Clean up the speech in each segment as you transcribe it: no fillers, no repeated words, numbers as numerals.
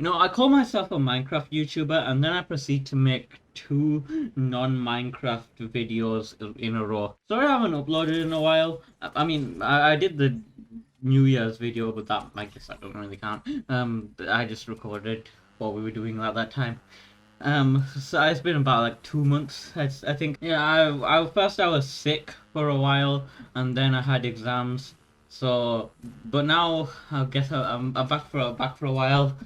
I call myself a Minecraft YouTuber, and then I proceed to make two non-Minecraft videos in a row. Sorry I haven't uploaded in a while. I did the New Year's video, but that, I guess that doesn't really count. I just recorded what we were doing at that time. So it's been about like 2 months, I think. Yeah, I was sick for a while, and then I had exams. So, but now I guess I'm back for a while.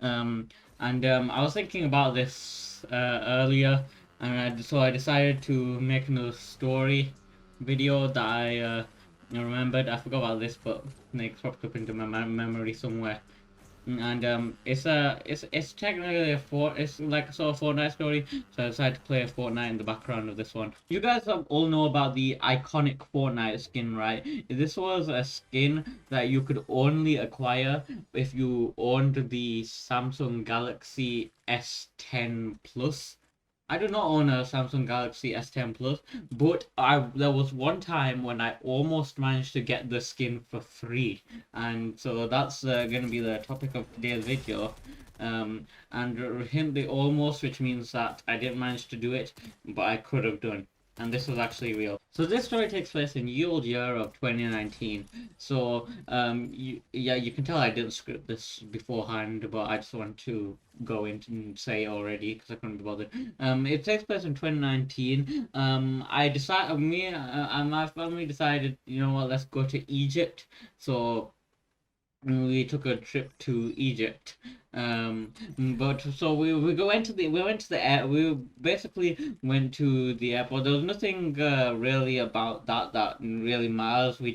Um, and I was thinking about this earlier, and so I decided to make another story video that I remembered. I forgot about this, but it cropped up into my memory somewhere. And it's technically it's like a sort of Fortnite story, so I decided to play a Fortnite in the background of this one. You guys all know about the iconic Fortnite skin, right? This was a skin that you could only acquire if you owned the Samsung Galaxy S10 Plus. I do not own a Samsung Galaxy S10 Plus, but there was one time when I almost managed to get the skin for free, and so that's going to be the topic of today's video. And hint the almost, which means that I didn't manage to do it, but I could have done. And this was actually real. So this story takes place in ye old year of 2019. So yeah, you can tell I didn't script this beforehand, but I just want to go into and say already because I couldn't be bothered. It takes place in 2019. I decided me and my family decided, you know what, let's go to Egypt. So we took a trip to Egypt. But so we went to the air. We basically went to the airport. There was nothing really about that really matters. We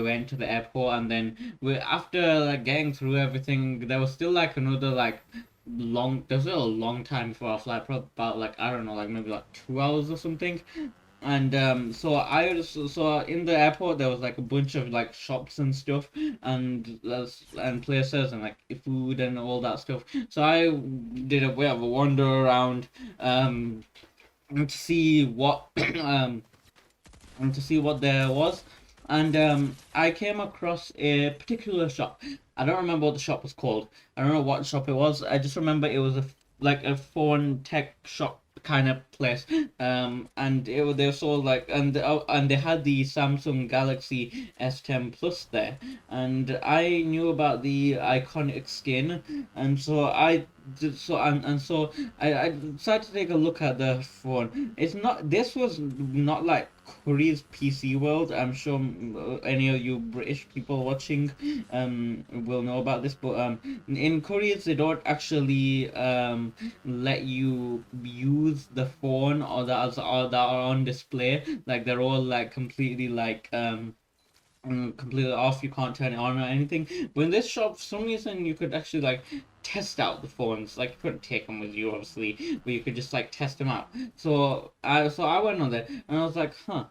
went to the airport, and then we after like getting through everything, there was still like another like there was still a long time before our flight, probably about like I don't know, like maybe like 2 hours or something. And so in the airport there was like a bunch of like shops and stuff, and places and like food and all that stuff. So I did a bit of a wander around, to see what to see what there was, and I came across a particular shop. I don't remember what the shop was called. I don't know what shop it was. I just remember it was like a phone tech shop kind of place. And they were sold like and they had the Samsung Galaxy S10 Plus there, and I knew about the iconic skin, and so I did so and so I decided to take a look at the phone. This was not like Korea's PC world. I'm sure any of you British people watching will know about this, but in Korea they don't actually let you use the phone or that are on display. Like they're all like completely off. You can't turn it on or anything. But in this shop, for some reason, you could actually like test out the phones. Like you couldn't take them with you, obviously, but you could just like test them out. So I went on there and I was like, huh,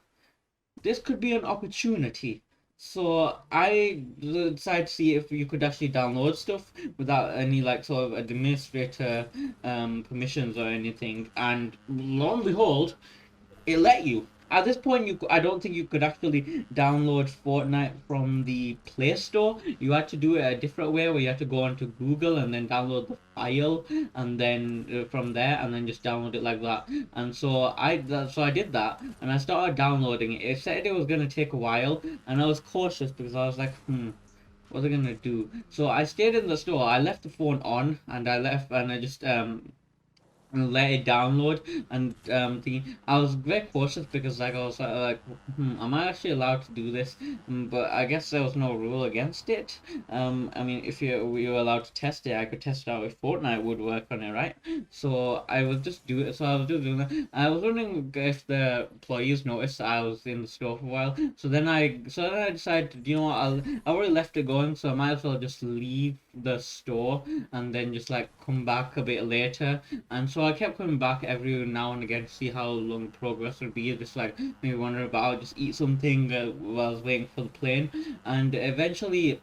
this could be an opportunity. So I decided to see if you could actually download stuff without any like sort of administrator permissions or anything. And lo and behold, it let you. At this point, I don't think you could actually download Fortnite from the Play Store. You had to do it a different way, where you had to go onto Google and then download the file, and then from there, and then just download it like that. And so I did that, and I started downloading it. It said it was gonna take a while, and I was cautious because I was like, what's it gonna do? So I stayed in the store. I left the phone on, and I just and let it download, and I was very cautious because like I was like, am I actually allowed to do this? But I guess there was no rule against it. I mean, if we were allowed to test it, I could test it out if Fortnite would work on it, right? So I was just do it. So I was just doing that. I was wondering if the employees noticed that I was in the store for a while. So then I decided, you know what, I already left it going, so I might as well just leave the store and then just like come back a bit later. And so I kept coming back every now and again to see how long progress would be. Just like maybe wondering about, just eat something while I was waiting for the plane. And eventually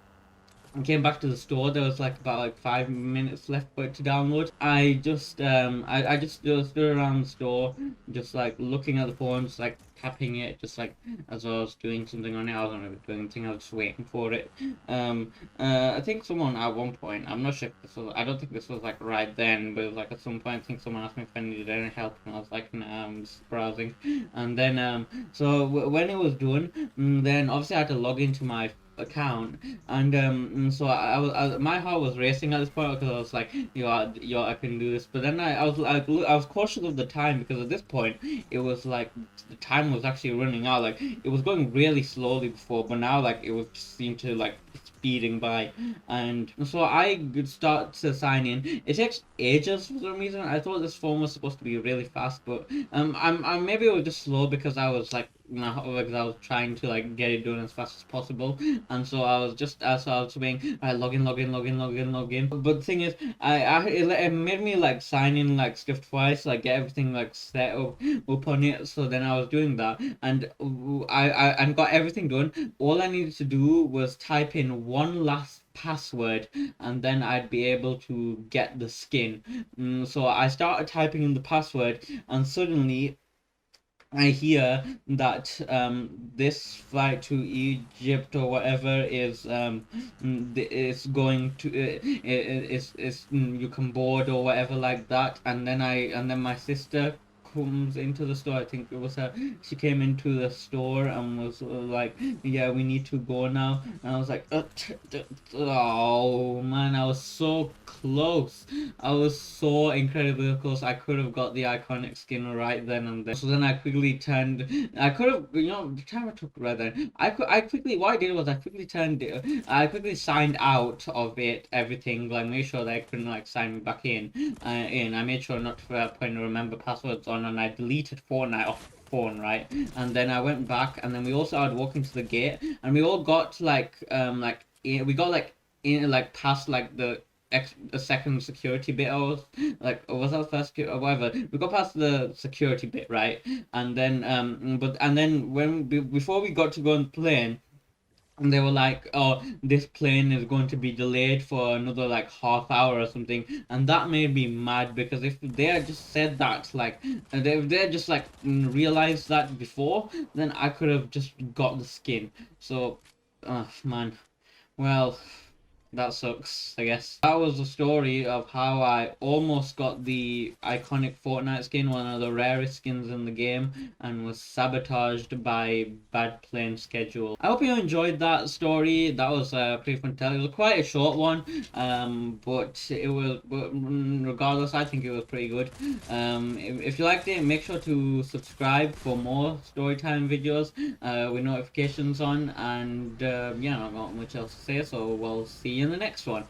I came back to the store. There was like about like 5 minutes left for it to download. I just stood around the store, just like looking at the phone, just like tapping it, just like as I was doing something on it. I wasn't really doing anything. I was just waiting for it. I think someone at one point, I'm not sure if this was, I don't think this was like right then, but it was like at some point, I think someone asked me if I needed any help, and I was like, nah, I'm just browsing. And then so when it was done, then obviously I had to log into my account, and so my heart was racing at this point because I was like, yo, I can do this. But then I was cautious of the time, because at this point it was like the time was actually running out. Like it was going really slowly before, but now like it was seemed to like speeding by. And so I could start to sign in. It takes ages for some reason. I thought this form was supposed to be really fast, but I'm maybe it was just slow because I was like, because I was trying to like get it done as fast as possible, and so I was just so I was being log in, log in, log in, log in, log in. But the thing is, it made me like sign in like stuff twice, like get everything like set up on it. So then I was doing that, and I got everything done. All I needed to do was type in one last password, and then I'd be able to get the skin. So I started typing in the password, and suddenly I hear that this flight to Egypt or whatever is going to is you can board or whatever like that. And then my sister comes into the store. I think it was her. She came into the store and was like, yeah, we need to go now. And I was like, oh man, I was so close. I was so incredibly close. I could have got the iconic skin right then and there. So then I quickly turned. I could have, the time I took right then. I quickly. What I did was I quickly turned it. I quickly signed out of it. Everything, like made sure that I couldn't like sign me back in. I made sure not to put any remember passwords on, and I deleted Fortnite off phone, right? And then I went back, and then we all started walking to the gate, and we all got we got like in like past like the second security bit. I was like, or was that the first or whatever? We got past the security bit, right? And then and then before we got to go on the plane, and they were like, oh, this plane is going to be delayed for another like half hour or something. And that made me mad, because if they had just said that, like, if they had just like realized that before, then I could have just got the skin. So man, well, that sucks, I guess. That was the story of how I almost got the iconic Fortnite skin, one of the rarest skins in the game, and was sabotaged by bad playing schedule. I hope you enjoyed that story. That was pretty fun to tell. It was quite a short one, but regardless, I think it was pretty good. If you liked it, make sure to subscribe for more storytime videos with notifications on, and yeah, not got much else to say, so we'll see you in the next one.